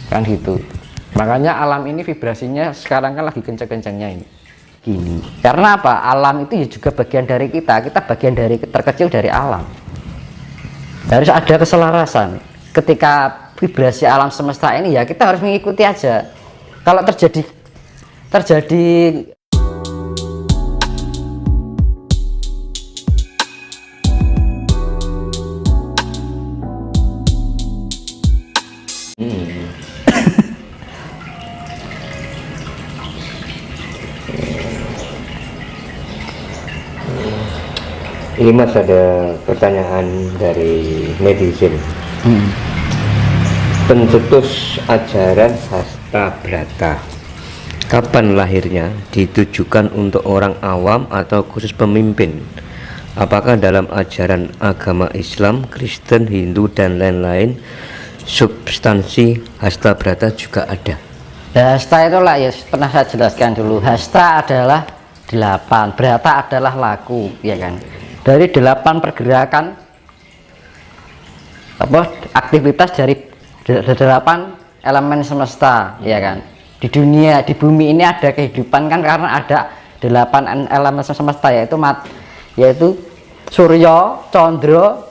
kan gitu. Makanya alam ini vibrasinya sekarang kan lagi kenceng-kencengnya ini gini. Karena apa? Alam itu ya juga bagian dari kita bagian dari terkecil dari alam. Harus ada keselarasan. Ketika vibrasi alam semesta ini ya kita harus mengikuti aja. Kalau terjadi Ini Mas, ada pertanyaan dari netizen. Pencetus ajaran Hasta Brata, kapan lahirnya? Ditujukan untuk orang awam atau khusus pemimpin? Apakah dalam ajaran agama Islam, Kristen, Hindu dan lain-lain substansi Hasta Brata juga ada? Hasta itulah ya pernah saya jelaskan dulu. Hasta adalah 8, Brata adalah laku, ya kan? Dari 8 pergerakan aktivitas dari 8 elemen semesta, ya kan? Di dunia, di bumi ini ada kehidupan kan karena ada 8 elemen semesta, yaitu Surya, Condro,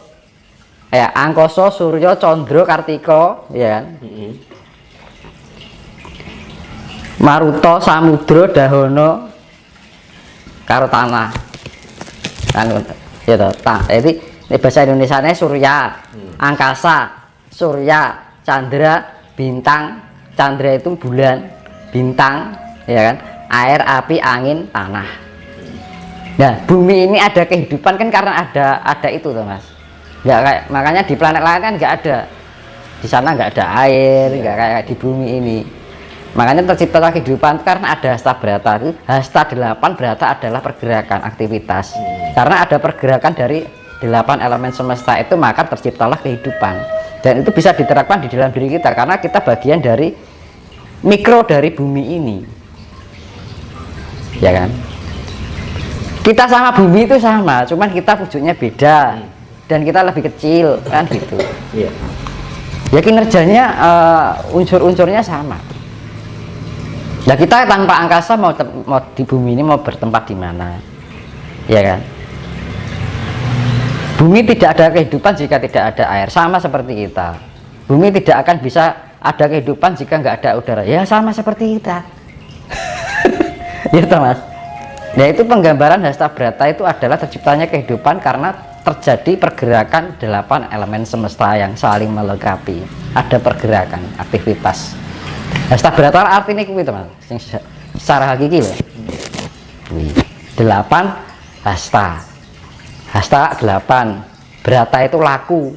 Angkasa, Surya, Condro, Kartika, ya kan? Maruta, Samudra, Dahana, karo tanah. Kan ya toh. Jadi bahasa Indonesianya Surya, angkasa, Surya, Chandra, bintang. Chandra itu bulan, bintang, ya kan? Air, api, angin, tanah. Nah, bumi ini ada kehidupan kan karena ada itu toh, Mas. Nggak kayak, makanya di planet lain kan nggak ada. Di sana nggak ada air, nggak kayak di bumi ini. Makanya tercipta kehidupan karena ada Hasta Brata. Itu Hasta 8 Brata adalah pergerakan aktivitas. Karena ada pergerakan dari 8 elemen semesta itu, maka terciptalah kehidupan. Dan itu bisa diterapkan di dalam diri kita karena kita bagian dari mikro dari bumi ini. Ya kan? Kita sama bumi itu sama, cuman kita wujudnya beda dan kita lebih kecil kan gitu. Ya kinerjanya unsur-unsurnya sama. Nah, kita tanpa angkasa mau di bumi ini mau bertempat di mana, ya kan? Bumi tidak ada kehidupan jika tidak ada air, sama seperti kita. Bumi tidak akan bisa ada kehidupan jika nggak ada udara, ya sama seperti kita. Ya toh, Mas. Nah, itu penggambaran Hasta Brata itu adalah terciptanya kehidupan karena terjadi pergerakan 8 elemen semesta yang saling melengkapi. Ada pergerakan, aktivitas. Hasta Brata artinya kuwi teman, secara hakiki loh. 8 hasta. Hasta 8, Brata itu laku.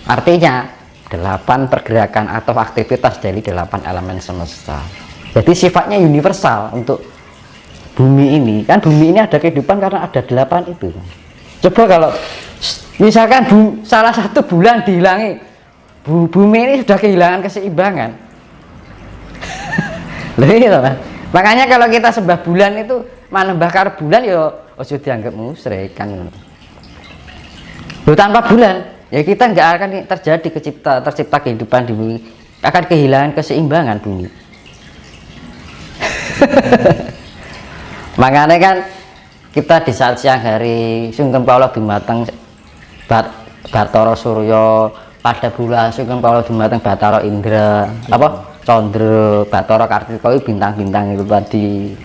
Artinya 8 pergerakan atau aktivitas dari 8 elemen semesta. Jadi sifatnya universal untuk bumi ini. Kan bumi ini ada kehidupan karena ada 8 itu. Coba kalau misalkan salah satu bulan dihilangi, bumi ini sudah kehilangan keseimbangan. Makanya kalau kita sembah bulan itu manembah karo bulan ya ojo dianggap musyrik kan. Tanpa bulan ya kita nggak akan terjadi tercipta kehidupan di bumi, akan kehilangan keseimbangan bumi. Makanya kan kita di saat siang hari Sugeng Paulo Dumateng Bathara Surya, pada bulan Sugeng Paulo Dumateng Bathara Indra, Condro, Bathara Kartika, bintang-bintang itu tadi,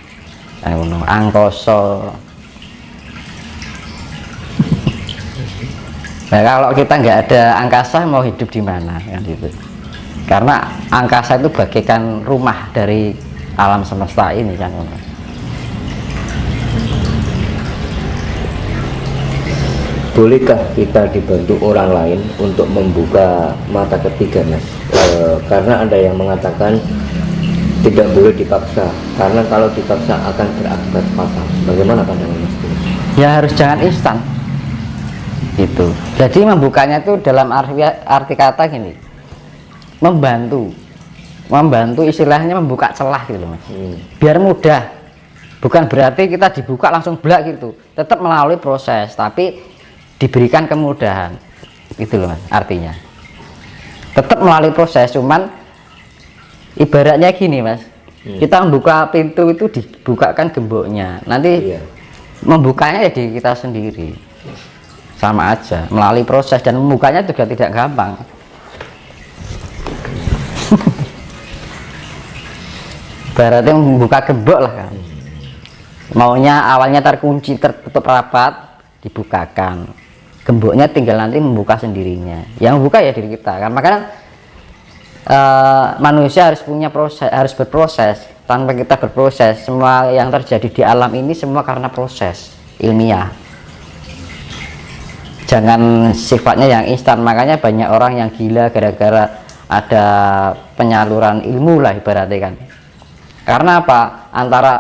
angkasa. Nah, kalau kita nggak ada angkasa mau hidup di mana kan gitu. Karena angkasa itu bagaikan rumah dari alam semesta ini kan. Bolehkah kita dibantu orang lain untuk membuka mata ketiga, Mas? Karena ada yang mengatakan tidak boleh dipaksa, karena kalau dipaksa akan berakibat fatal. Bagaimana pandangan Mas? Ya harus jangan instan. Itu. Jadi membukanya itu dalam arti kata gini, membantu istilahnya membuka celah gitu Mas. Biar mudah. Bukan berarti kita dibuka langsung blak gitu. Tetap melalui proses, tapi diberikan kemudahan. Itu loh Mas, artinya. tetap melalui proses, cuman ibaratnya gini mas, kita membuka pintu itu dibukakan gemboknya, nanti membukanya ya di kita sendiri, sama aja melalui proses, dan membukanya juga tidak gampang. Ibaratnya membuka gembok lah kan, maunya awalnya terkunci tertutup rapat, dibukakan gemboknya, tinggal nanti membuka sendirinya, yang membuka ya diri kita kan. Makanya manusia harus punya proses, harus berproses. Tanpa kita berproses, semua yang terjadi di alam ini semua karena proses ilmiah, jangan sifatnya yang instan. Makanya banyak orang yang gila gara-gara ada penyaluran ilmu lah ibaratnya kan. Karena apa? Antara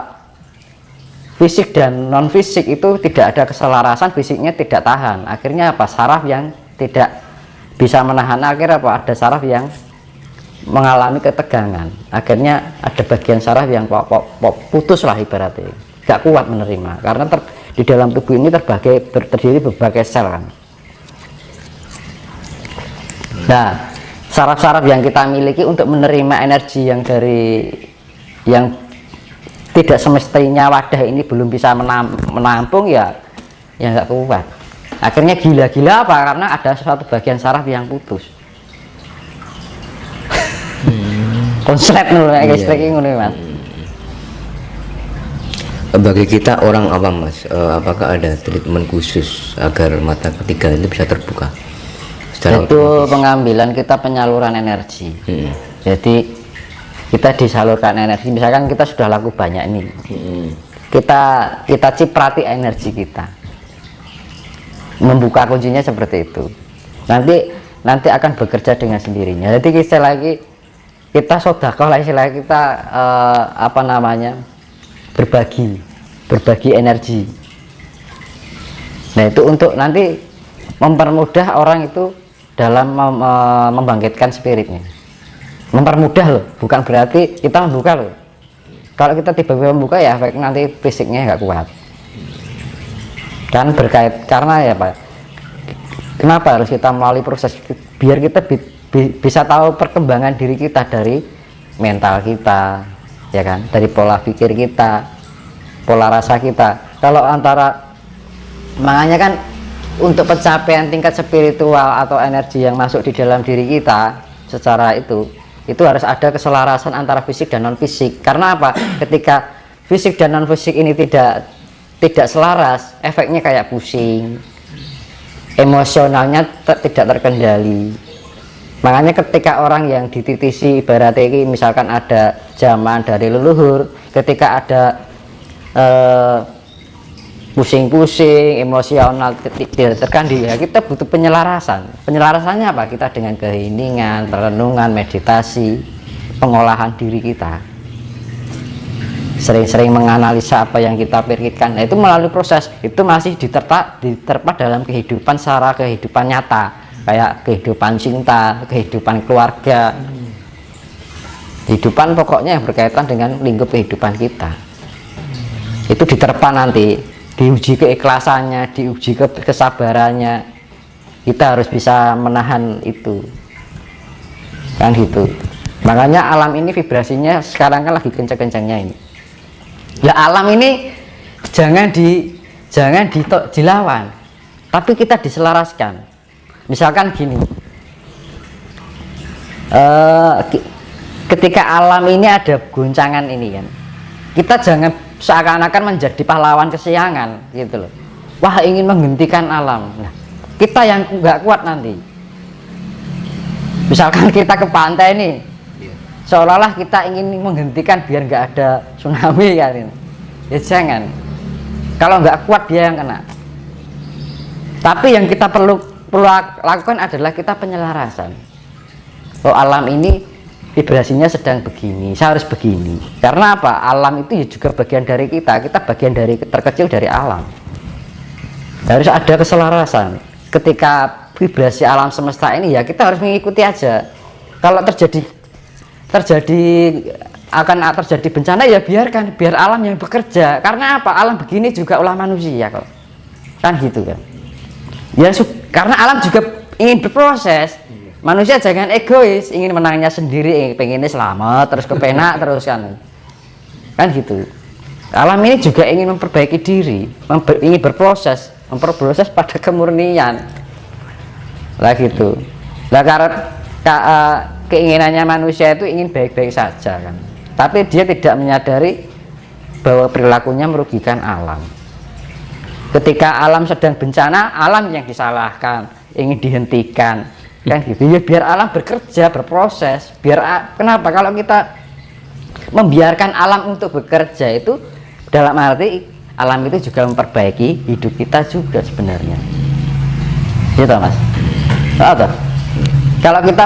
fisik dan non fisik itu tidak ada keselarasan, fisiknya tidak tahan, akhirnya apa? Saraf yang tidak bisa menahan, akhirnya apa? Ada saraf yang mengalami ketegangan, akhirnya ada bagian saraf yang putus lah ibaratnya, gak kuat menerima, karena di dalam tubuh ini terdiri berbagai sel kan. Nah, saraf-saraf yang kita miliki untuk menerima energi yang tidak semestinya wadah ini belum bisa menampung ya nggak kuat, akhirnya gila-gila apa? Karena ada suatu bagian saraf yang putus. Konslet nih guys, mas. Bagi kita orang awam mas, apakah ada treatment khusus agar mata ketiga ini bisa terbuka secara itu otomatis? pengambilan kita penyaluran energi. Jadi kita disalurkan energi, misalkan kita sudah laku banyak ini, kita ciprati energi kita, membuka kuncinya seperti itu, nanti akan bekerja dengan sendirinya. Jadi kita sodakoh lah, istilah kita apa namanya, berbagi energi. Nah itu untuk nanti mempermudah orang itu dalam membangkitkan spiritnya, mempermudah loh, bukan berarti kita membuka loh. Kalau kita tiba-tiba membuka ya efek nanti fisiknya nggak kuat kan, berkait karena ya Pak, kenapa harus kita melalui proses, biar kita bisa tahu perkembangan diri kita, dari mental kita ya kan, dari pola pikir kita, pola rasa kita. Kalau makanya kan untuk pencapaian tingkat spiritual atau energi yang masuk di dalam diri kita secara itu harus ada keselarasan antara fisik dan non fisik. Karena apa? Ketika fisik dan non fisik ini tidak selaras, efeknya kayak pusing, emosionalnya tidak terkendali. Makanya ketika orang yang dititisi ibaratnya ini, misalkan ada zaman dari leluhur, ketika ada pusing-pusing, emosional tidak terkendali, ya kita butuh penyelarasan. Penyelarasannya apa? Kita dengan keheningan, perenungan, meditasi, pengolahan diri kita, sering-sering menganalisa apa yang kita pikirkan. Nah, itu melalui proses itu masih diterpa dalam kehidupan secara kehidupan nyata, kayak kehidupan cinta, kehidupan keluarga, kehidupan pokoknya yang berkaitan dengan lingkup kehidupan kita. Itu diterpa nanti, diuji keikhlasannya, diuji kesabarannya, kita harus bisa menahan itu kan gitu. Makanya alam ini vibrasinya sekarang kan lagi kencang-kencangnya ini. Ya alam ini jangan dilawan, tapi kita diselaraskan. Misalkan gini, ketika alam ini ada goncangan ini kan, kita jangan seakan-akan menjadi pahlawan kesiangan gitu loh. Wah, ingin menghentikan alam. Nah, kita yang nggak kuat nanti. Misalkan kita ke pantai nih, seolah-olah kita ingin menghentikan biar nggak ada tsunami kan. Ya jangan. Kalau nggak kuat dia yang kena. Tapi yang kita perlu lakukan adalah kita penyelarasan. Oh, alam ini vibrasinya sedang begini, saya harus begini. Karena apa? Alam itu juga bagian dari kita bagian dari terkecil dari alam. Harus ada keselarasan. Ketika vibrasi alam semesta ini ya kita harus mengikuti aja. Kalau akan terjadi bencana ya biarkan, biar alam yang bekerja. Karena apa? Alam begini juga ulah manusia kok. Kan gitu kan. Ya karena alam juga ingin berproses, manusia jangan egois, ingin menangnya sendiri, pengennya selamat, terus kepenak terus kan gitu. Alam ini juga ingin memperbaiki diri, ingin berproses pada kemurnian lah gitu. Lah karena keinginannya manusia itu ingin baik-baik saja kan, tapi dia tidak menyadari bahwa perilakunya merugikan alam. Ketika alam sedang bencana, alam yang disalahkan, ingin dihentikan kan gitu ya, biar alam bekerja, berproses. Kenapa kalau kita membiarkan alam untuk bekerja, itu dalam arti alam itu juga memperbaiki hidup kita juga sebenarnya, gitu mas. Atau kalau kita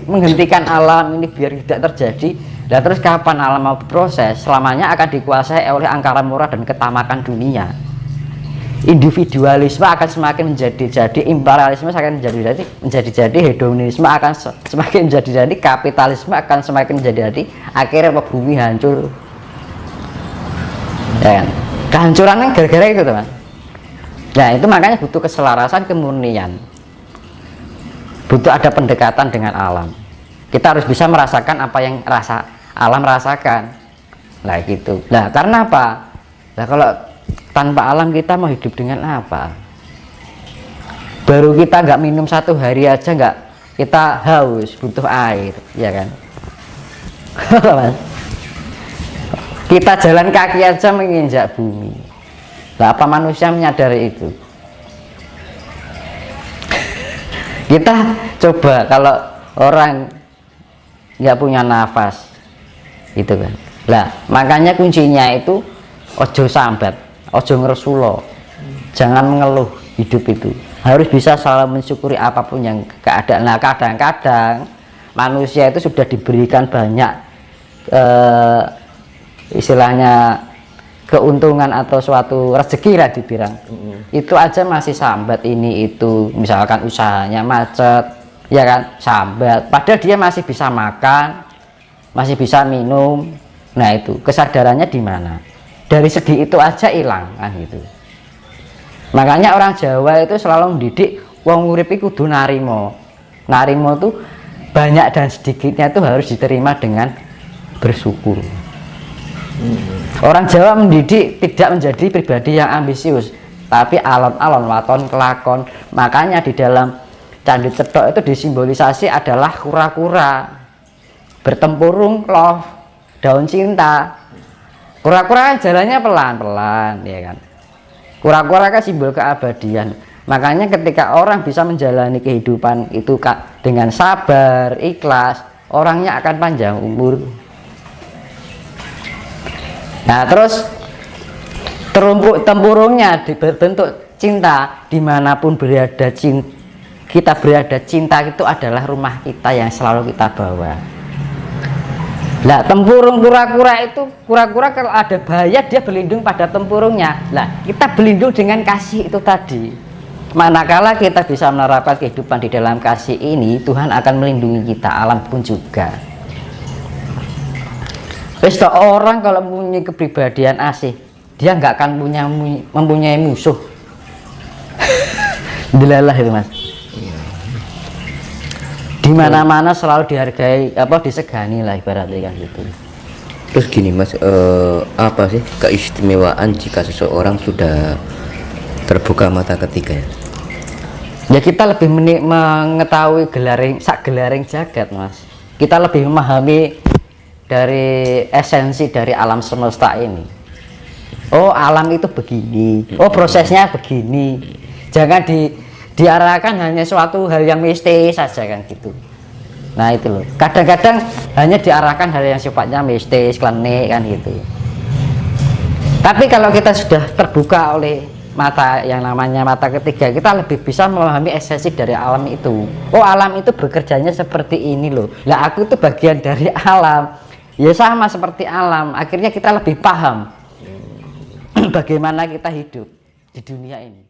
menghentikan alam ini biar tidak terjadi, dan terus kapan alam mau berproses? Selamanya akan dikuasai oleh angkara murka dan ketamakan dunia. Individualisme akan semakin menjadi, imperialisme akan menjadi, hedonisme akan semakin menjadi, kapitalisme akan semakin menjadi, akhirnya bumi hancur. Ya kan? Kehancuran kan gara-gara itu teman. Nah itu makanya butuh keselarasan, kemurnian, butuh ada pendekatan dengan alam. Kita harus bisa merasakan apa yang alam rasakan. Nah gitu. Nah karena apa? Nah kalau tanpa alam kita mau hidup dengan apa? Baru kita nggak minum 1 hari aja nggak, kita haus, butuh air, ya kan? Kita jalan kaki aja menginjak bumi. Nah, apa manusia menyadari itu? Kita coba kalau orang nggak punya nafas, gitu kan? Lah makanya kuncinya itu ojo sambat, ojo ngeresulo, jangan mengeluh. Hidup itu harus bisa selalu mensyukuri apapun yang keadaan. Nah kadang-kadang manusia itu sudah diberikan banyak istilahnya keuntungan atau suatu rezeki lah dibilang, itu aja masih sambat ini itu, misalkan usahanya macet, ya kan, sambat, padahal dia masih bisa makan, masih bisa minum. Nah itu kesadarannya di mana? Dari segi itu aja hilang kan gitu. Makanya orang Jawa itu selalu mendidik wong urip iku kudu narimo. Narimo tuh banyak dan sedikitnya itu harus diterima dengan bersyukur. Orang Jawa mendidik tidak menjadi pribadi yang ambisius, tapi alon-alon waton kelakon. Makanya di dalam Candi Cethok itu disimbolisasi adalah kura-kura bertempurung love, daun cinta. Kura-kura jalannya pelan-pelan, ya kan. Kura-kura kan simbol keabadian. Makanya ketika orang bisa menjalani kehidupan itu dengan sabar, ikhlas, orangnya akan panjang umur. Nah terus tempurungnya berbentuk cinta. Dimanapun berada kita berada, cinta itu adalah rumah kita yang selalu kita bawa. Nah tempurung kura-kura itu, kura-kura kalau ada bahaya dia berlindung pada tempurungnya. Nah kita berlindung dengan kasih itu tadi. Manakala kita bisa menerapkan kehidupan di dalam kasih ini, Tuhan akan melindungi kita, alam pun juga. Orang kalau mempunyai kepribadian asih, dia nggak akan mempunyai musuh. Delalah itu mas. Di mana-mana selalu dihargai, disegani lah ibaratnya kan gitu. Terus gini mas, apa sih keistimewaan jika seseorang sudah terbuka mata ketiga? Ya kita lebih mengetahui sak gelaring jagat mas. Kita lebih memahami dari esensi dari alam semesta ini. Oh alam itu begini, oh prosesnya begini. Jangan diarahkan hanya suatu hal yang mistis saja kan gitu. Nah itu loh, kadang-kadang hanya diarahkan hal yang sifatnya mistis, klenik kan gitu. Tapi kalau kita sudah terbuka oleh mata yang namanya mata ketiga, kita lebih bisa memahami esensi dari alam itu. Oh alam itu bekerjanya seperti ini loh. Lah aku itu bagian dari alam. Ya sama seperti alam. Akhirnya kita lebih paham bagaimana kita hidup di dunia ini.